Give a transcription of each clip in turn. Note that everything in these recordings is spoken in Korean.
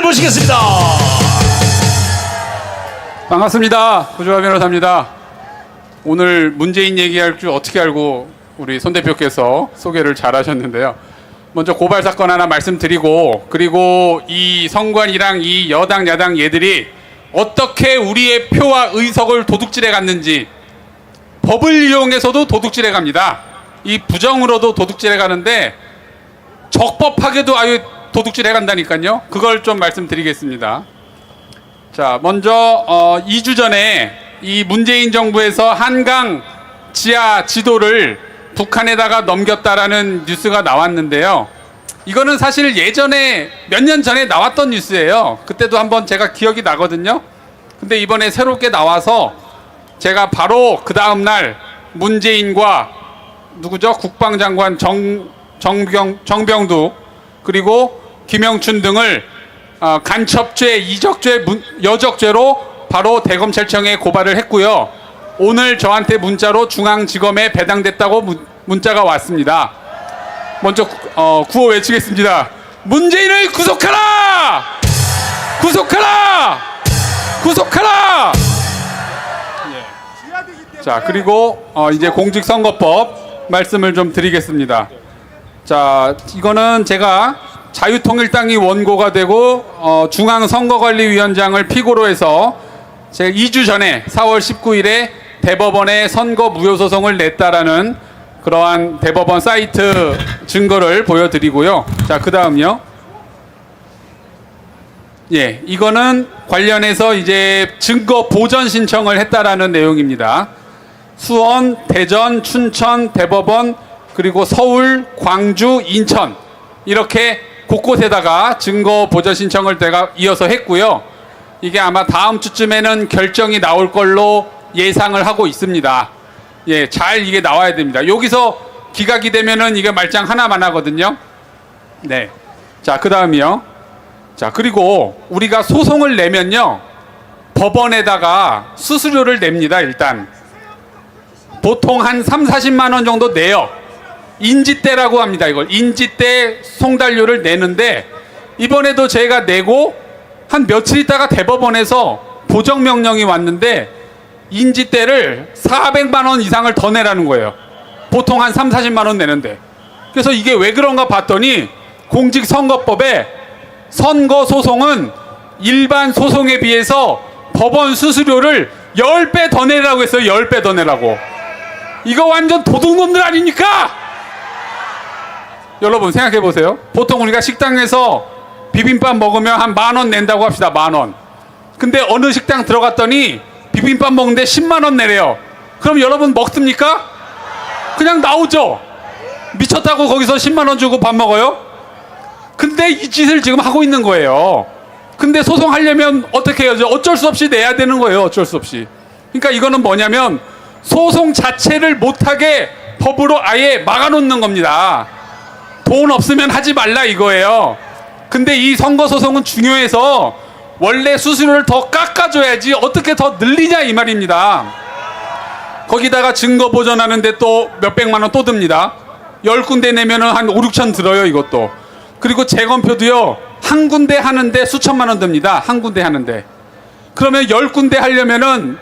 모시겠습니다. 반갑습니다. 구조화 변호사입니다. 오늘 문재인 얘기할 줄 어떻게 알고 우리 손 대표께서 소개를 잘 하셨는데요. 먼저 고발 사건 하나 말씀드리고, 그리고 이 선관위랑 이 여당 야당 얘들이 어떻게 우리의 표와 의석을 도둑질해 갔는지, 법을 이용해서도 도둑질해 갑니다. 이 부정으로도 도둑질해 가는데 적법하게도 아유 도둑질해 간다니까요. 그걸 좀 말씀드리겠습니다. 자, 먼저 2주 전에 이 문재인 정부에서 한강 지하 지도를 북한에다가 넘겼다라는 뉴스가 나왔는데요. 이거는 사실 예전에 몇 년 전에 나왔던 뉴스예요. 그때도 한번 제가 기억이 나거든요. 근데 이번에 새롭게 나와서 제가 바로 그 다음날 문재인과 누구죠? 국방장관 정병두 그리고 김영춘 등을 간첩죄, 이적죄, 여적죄로 바로 대검찰청에 고발을 했고요. 오늘 저한테 문자로 중앙지검에 배당됐다고 문자가 왔습니다. 먼저 구호 외치겠습니다. 문재인을 구속하라! 구속하라! 구속하라! 자, 그리고 이제 공직선거법 말씀을 좀 드리겠습니다. 자, 이거는 제가 자유통일당이 원고가 되고 중앙선거관리위원장을 피고로 해서 제가 2주 전에 4월 19일에 대법원에 선거 무효소송을 냈다라는 그러한 대법원 사이트 증거를 보여드리고요. 자, 그 다음요. 예, 이거는 관련해서 이제 증거 보전 신청을 했다라는 내용입니다. 수원, 대전, 춘천, 대법원, 그리고 서울, 광주, 인천 이렇게 곳곳에다가 증거 보전 신청을 제가 이어서 했고요. 이게 아마 다음 주쯤에는 결정이 나올 걸로 예상을 하고 있습니다. 예, 잘 이게 나와야 됩니다. 여기서 기각이 되면은 이게 말짱 하나만 하거든요. 네. 자, 그 다음이요. 자, 그리고 우리가 소송을 내면요, 법원에다가 수수료를 냅니다. 일단 보통 한 30-40만 원 정도 내요. 인지대라고 합니다. 이걸 인지대 송달료를 내는데, 이번에도 제가 내고 한 며칠 있다가 대법원에서 보정명령이 왔는데 인지대를 400만 원 이상을 더 내라는 거예요. 보통 한 30-40만 원 내는데. 그래서 이게 왜 그런가 봤더니 공직선거법에 선거소송은 일반 소송에 비해서 법원 수수료를 10배 더 내라고 했어요. 10배 더 내라고. 이거 완전 도둑놈들 아닙니까? 여러분 생각해 보세요. 보통 우리가 식당에서 비빔밥 먹으면 한 10,000원 낸다고 합시다. 10,000원. 근데 어느 식당 들어갔더니 비빔밥 먹는데 10만 원 내래요. 그럼 여러분 먹습니까? 그냥 나오죠. 미쳤다고 거기서 10만 원 주고 밥 먹어요? 근데 이 짓을 지금 하고 있는 거예요. 근데 소송하려면 어떻게 해야죠? 어쩔 수 없이 내야 되는 거예요. 어쩔 수 없이. 그러니까 이거는 뭐냐면 소송 자체를 못하게 법으로 아예 막아놓는 겁니다. 돈 없으면 하지 말라 이거예요. 근데 이 선거소송은 중요해서 원래 수수료를 더 깎아줘야지 어떻게 더 늘리냐 이 말입니다. 거기다가 증거 보전하는데 또 몇백만 원 또 듭니다. 10군데 내면은 한 5-6천 들어요 이것도. 그리고 재검표도요, 한 군데 하는데 수천만 원 듭니다. 한 군데 하는데. 그러면 10군데 하려면은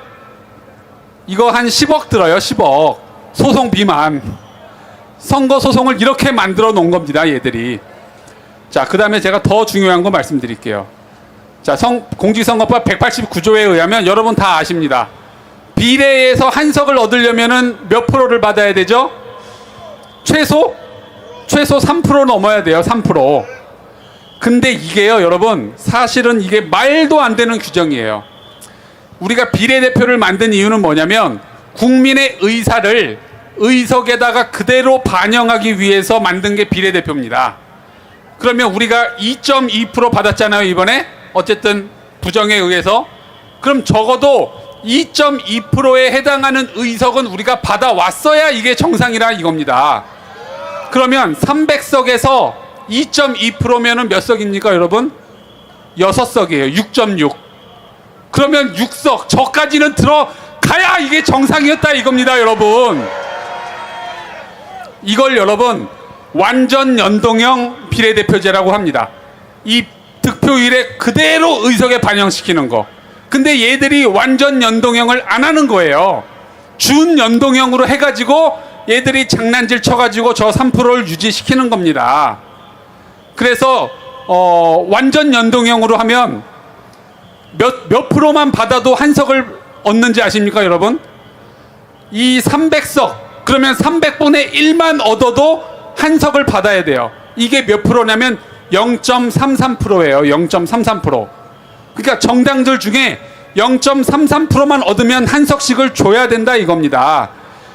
이거 한 10억 들어요. 10억. 소송비만. 선거 소송을 이렇게 만들어 놓은 겁니다. 얘들이. 자, 그 다음에 제가 더 중요한 거 말씀드릴게요. 자, 공직선거법 189조에 의하면 여러분 다 아십니다. 비례에서 한 석을 얻으려면은 몇 프로를 받아야 되죠? 최소 3% 넘어야 돼요. 3%. 근데 이게요, 여러분, 사실은 이게 말도 안 되는 규정이에요. 우리가 비례대표를 만든 이유는 뭐냐면 국민의 의사를 의석에다가 그대로 반영하기 위해서 만든 게 비례대표입니다. 그러면 우리가 2.2% 받았잖아요, 이번에. 어쨌든 부정에 의해서. 그럼 적어도 2.2%에 해당하는 의석은 우리가 받아왔어야 이게 정상이라 이겁니다. 그러면 300석에서 2.2%면은 몇 석입니까, 여러분? 6석이에요. 6.6. 그러면 6석, 저까지는 들어가야 이게 정상이었다 이겁니다, 여러분. 이걸 여러분 완전 연동형 비례대표제라고 합니다. 이 득표율에 그대로 의석에 반영시키는 거. 근데 얘들이 완전 연동형을 안 하는 거예요. 준 연동형으로 해가지고 얘들이 장난질 쳐가지고 저 3%를 유지시키는 겁니다. 그래서 완전 연동형으로 하면 몇 프로만 받아도 한 석을 얻는지 아십니까, 여러분? 이 300석, 그러면 300분의 1만 얻어도 한 석을 받아야 돼요. 이게 몇 프로냐면 0.33%예요. 0.33%. 그러니까 정당들 중에 0.33%만 얻으면 한 석씩을 줘야 된다 이겁니다.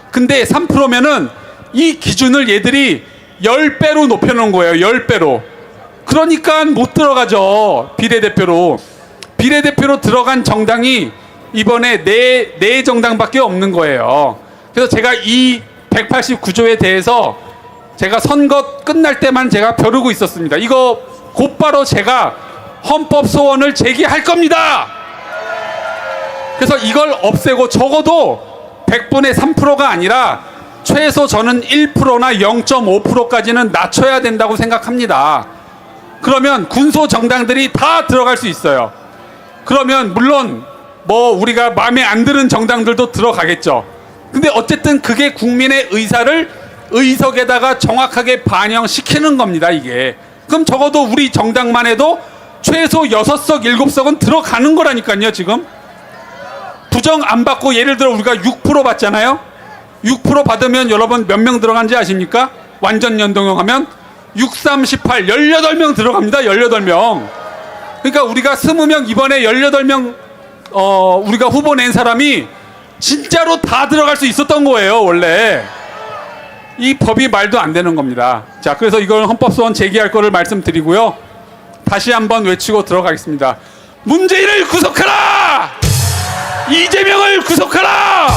근데 3%면은 이 기준을 얘들이 10배로 높여놓은 거예요. 10배로. 그러니까 못 들어가죠. 비례대표로. 비례대표로 들어간 정당이 이번에 네 정당밖에 없는 거예요. 그래서 제가 이 189조에 대해서 제가 선거 끝날 때만 제가 벼르고 있었습니다. 이거 곧바로 제가 헌법 소원을 제기할 겁니다. 그래서 이걸 없애고 적어도 100분의 3%가 아니라 최소 저는 1%나 0.5%까지는 낮춰야 된다고 생각합니다. 그러면 군소 정당들이 다 들어갈 수 있어요. 그러면 물론 뭐 우리가 마음에 안 드는 정당들도 들어가겠죠. 근데 어쨌든 그게 국민의 의사를 의석에다가 정확하게 반영시키는 겁니다, 이게. 그럼 적어도 우리 정당만 해도 최소 6석, 7석은 들어가는 거라니까요, 지금. 부정 안 받고 예를 들어 우리가 6% 받잖아요. 6% 받으면 여러분 몇 명 들어간지 아십니까? 완전 연동형 하면 6, 3, 18, 18명 들어갑니다. 18명. 그러니까 우리가 20명 이번에 18명 우리가 후보 낸 사람이 진짜로 다 들어갈 수 있었던 거예요, 원래. 이 법이 말도 안 되는 겁니다. 자, 그래서 이걸 헌법소원 제기할 거를 말씀드리고요. 다시 한번 외치고 들어가겠습니다. 문재인을 구속하라! 이재명을 구속하라!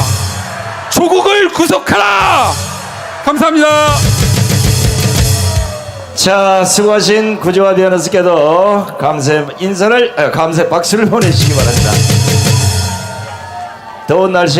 조국을 구속하라! 감사합니다. 자, 수고하신 구조화 변호사께도 감사 박수를 보내시기 바랍니다. 더운 날씨에